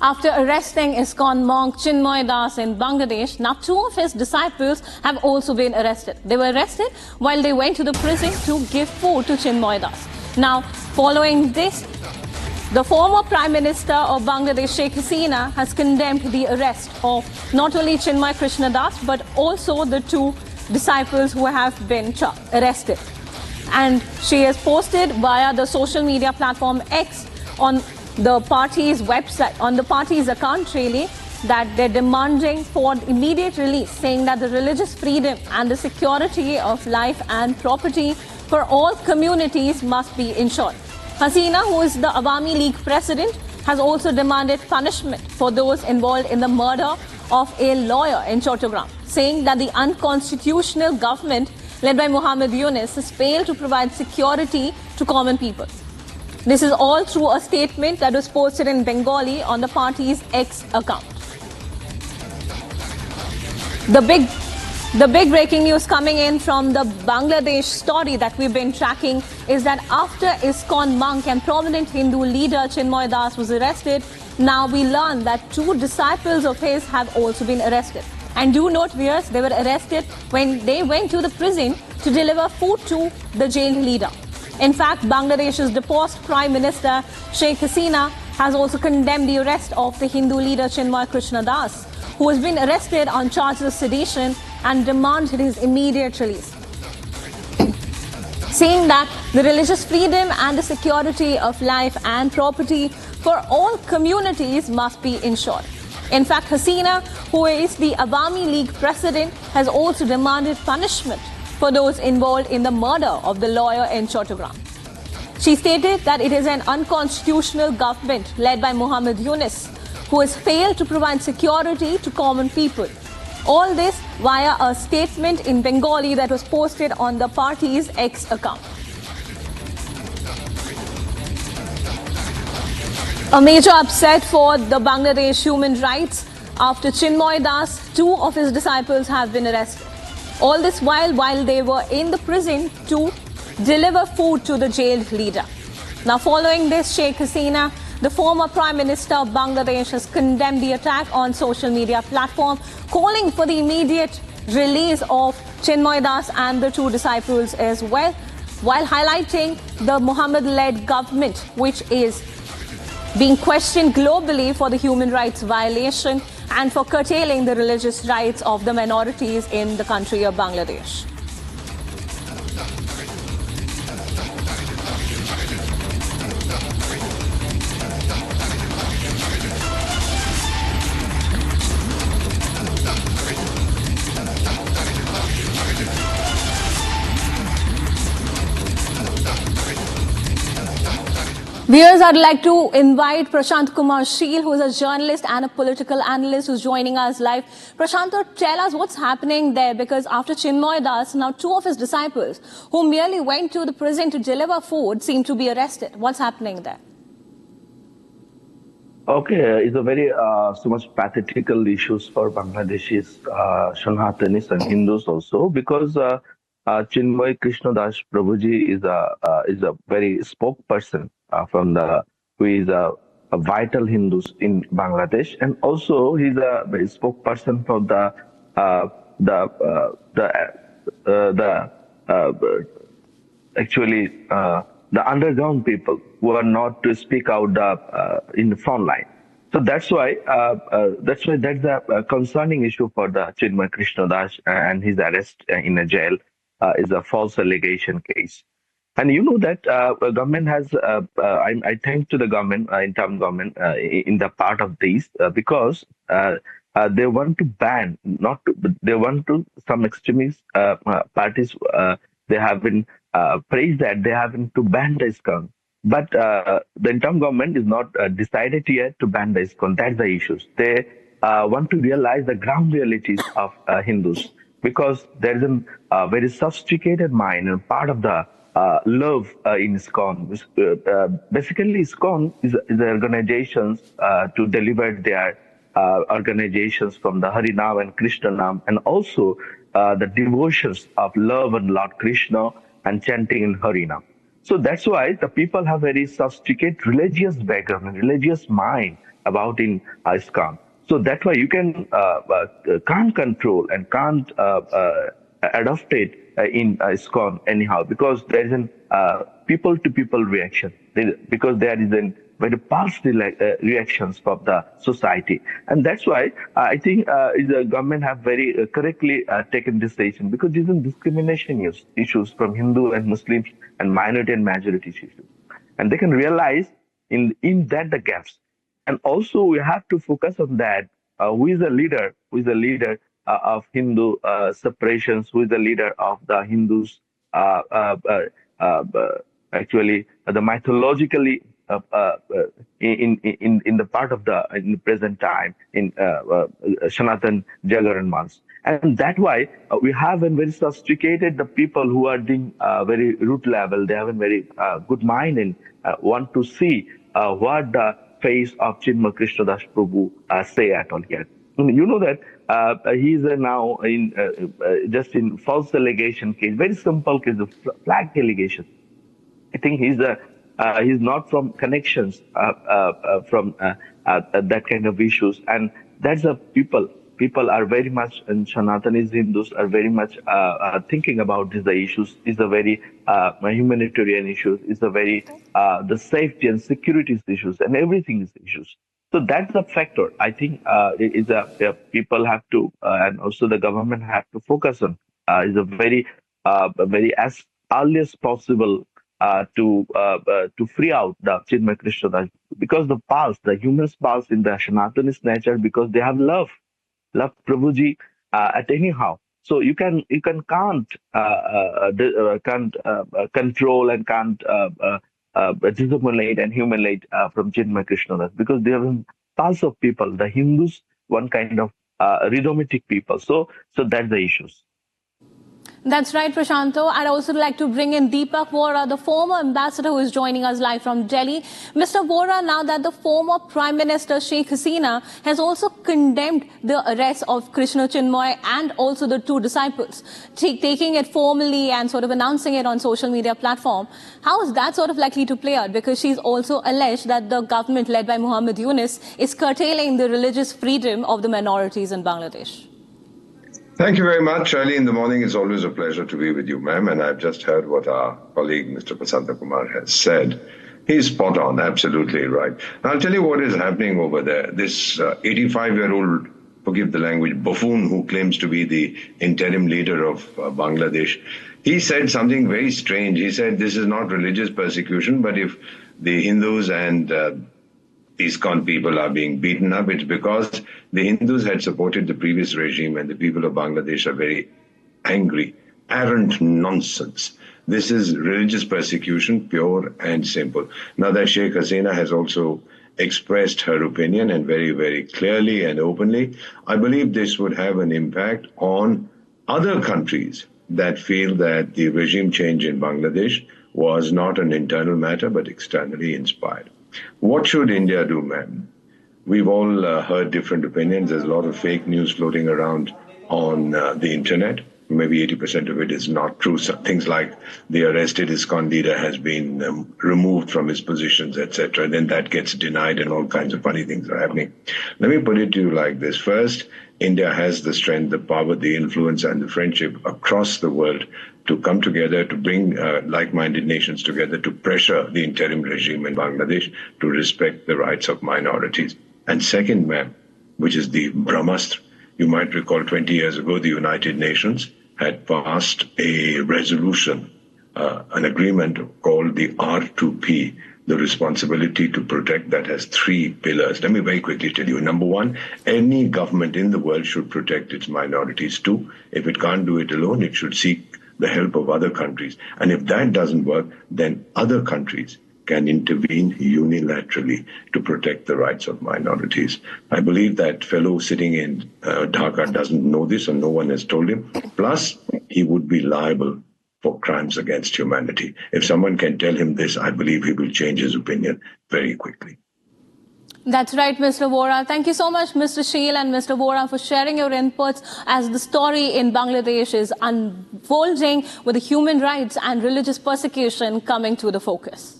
after arresting ISKCON monk Chinmoy Das in Bangladesh, now 2 of his disciples have also been arrested. They were arrested while they went to the prison to give food to Chinmoy Das. Now, following this, the former Prime Minister of Bangladesh, Sheikh Hasina, has condemned the arrest of not only Chinmoy Krishna Das, but also the 2 disciples who have been arrested. And she has posted via the social media platform X on the party's website, on the party's account really, that they're demanding for immediate release, saying that the religious freedom and the security of life and property for all communities must be ensured. Hasina, who is the Awami League president, has also demanded punishment for those involved in the murder of a lawyer in Chattogram, saying that the unconstitutional government led by Muhammad Yunus has failed to provide security to common people. This is all through a statement that was posted in Bengali on the party's X account. The big breaking news coming in from the Bangladesh story that we've been tracking is that after ISKCON monk and prominent Hindu leader Chinmoy Das was arrested, now we learn that 2 disciples of his have also been arrested. And do note, viewers, they were arrested when they went to the prison to deliver food to the jailed leader. In fact, Bangladesh's deposed Prime Minister Sheikh Hasina has also condemned the arrest of the Hindu leader Chinmoy Krishna Das, who has been arrested on charges of sedition, and demanded his immediate release, saying that the religious freedom and the security of life and property for all communities must be ensured. In fact, Hasina, who is the Awami League president, has also demanded punishment for those involved in the murder of the lawyer in Chattogram. She stated that it is an unconstitutional government led by Muhammad Yunus who has failed to provide security to common people. All this via a statement in Bengali that was posted on the party's X account. A major upset for the Bangladesh human rights after Chinmoy Das, 2 of his disciples have been arrested. All this while they were in the prison to deliver food to the jailed leader. Now, following this, Sheikh Hasina, the former Prime Minister of Bangladesh, has condemned the attack on social media platform, calling for the immediate release of Chinmoy Das and the 2 disciples as well, while highlighting the Muhammad-led government, which is being questioned globally for the human rights violation and for curtailing the religious rights of the minorities in the country of Bangladesh. Viewers, I'd like to invite Prashant Kumar Sheel, who is a journalist and a political analyst who's joining us live. Prashant, tell us what's happening there, because after Chinmoy Das, now 2 of his disciples, who merely went to the prison to deliver food, seem to be arrested. What's happening there? Okay, it's a very so much pathetical issues for Bangladeshis, Sanatanis and Hindus also, because Chinmoy Krishna Das Prabhuji is a very spokesperson from who is a vital Hindus in Bangladesh, and also he's a very spokesperson for the underground people who are not to speak out in the front line. So that's why that's a concerning issue for the Chinmoy Krishna Das, and his arrest in a jail is a false allegation case. And you know that government has, I thank to the government, interim government, in the part of this, because they want to ban, they want to, some extremist parties, they have been praised that they have been to ban the ISKCON. But the interim government is not decided yet to ban the ISKCON. That's the issues. They want to realize the ground realities of Hindus, because there is a very sophisticated mind and part of the love in ISKCON. Basically, ISKCON is the organizations to deliver their organizations from the Harinam and Krishna Nam, and also the devotions of love and Lord Krishna and chanting in Harinam. So that's why the people have very sophisticated religious background and religious mind about in ISKCON. So that's why you can't control and can't adopt it in ISKCON anyhow, because there is an people-to-people reaction. Because there is a very pulse reactions from the society, and that's why I think the government have very correctly taken this decision, because these are discrimination issues from Hindu and Muslims and minority and majority issues, and they can realize in that the gaps. And also we have to focus on that. Who is the leader of Hindu separations? Who is the leader of the Hindus? Uh, uh, uh, uh, Actually, the mythologically in the part of in the present time in Sanatan Jagaran months. And that why we have a very sophisticated the people who are doing very root level. They have a very good mind and want to see what the face of Chinmoy Krishnadas Prabhu say at all here. You know that he is now in just in false allegation case, very simple case of flag allegation. I think he's not from connections from that kind of issues, and that's the people. People are very much, and Sanatanis Hindus are very much thinking about the issues. Is a very humanitarian issues. Is a very the safety and security issues, and everything is issues. So that's the factor. I think people have to, and also the government have to focus on. Is a very as early as possible to free out the Chinmoy Krishnadas, because the human's pulse in the Sanatani's nature, because they have love Prabhuji at anyhow. So you can't control and can't dissimulate and humiliate from Chinmoy Krishnadas, because they have a pulse of people. The Hindus, one kind of rhythmic people. So that's the issues. That's right, Prashanto. I'd also like to bring in Deepak Vora, the former ambassador who is joining us live from Delhi. Mr. Vora, now that the former Prime Minister Sheikh Hasina has also condemned the arrest of Krishna Chinmoy and also the two disciples, taking it formally and sort of announcing it on social media platform, how is that sort of likely to play out? Because she's also alleged that the government led by Muhammad Yunus is curtailing the religious freedom of the minorities in Bangladesh. Thank you very much. Early in the morning, it's always a pleasure to be with you, ma'am. And I've just heard what our colleague, Mr. Prasanta Kumar, has said. He's spot on, absolutely right. Now, I'll tell you what is happening over there. This 85-year-old, forgive the language, buffoon who claims to be the interim leader of Bangladesh, he said something very strange. He said this is not religious persecution, but if the Hindus and ISKCON people are being beaten up, it's because the Hindus had supported the previous regime and the people of Bangladesh are very angry. Arrant nonsense. This is religious persecution, pure and simple. Now that Sheikh Hasina has also expressed her opinion, and very, very clearly and openly, I believe this would have an impact on other countries that feel that the regime change in Bangladesh was not an internal matter but externally inspired. What should India do, ma'am? We've all heard different opinions. There's a lot of fake news floating around on the internet. Maybe 80% of it is not true. So things like the arrested ISKCON leader has been removed from his positions, etc. Then that gets denied and all kinds of funny things are happening. Let me put it to you like this. First, India has the strength, the power, the influence, and the friendship across the world to come together, to bring like-minded nations together, to pressure the interim regime in Bangladesh to respect the rights of minorities. And second, ma'am, which is the Brahmastra, you might recall 20 years ago, the United Nations had passed a resolution, an agreement called the R2P, the responsibility to protect, that has 3 pillars. Let me very quickly tell you. Number 1, any government in the world should protect its minorities. 2, if it can't do it alone, it should seek the help of other countries. And if that doesn't work, then other countries can intervene unilaterally to protect the rights of minorities. I believe that fellow sitting in Dhaka doesn't know this, and no one has told him. Plus, he would be liable for crimes against humanity. If someone can tell him this, I believe he will change his opinion very quickly. That's right, Mr. Vora. Thank you so much, Mr. Sheel and Mr. Vora, for sharing your inputs as the story in Bangladesh is unfolding with the human rights and religious persecution coming to the focus.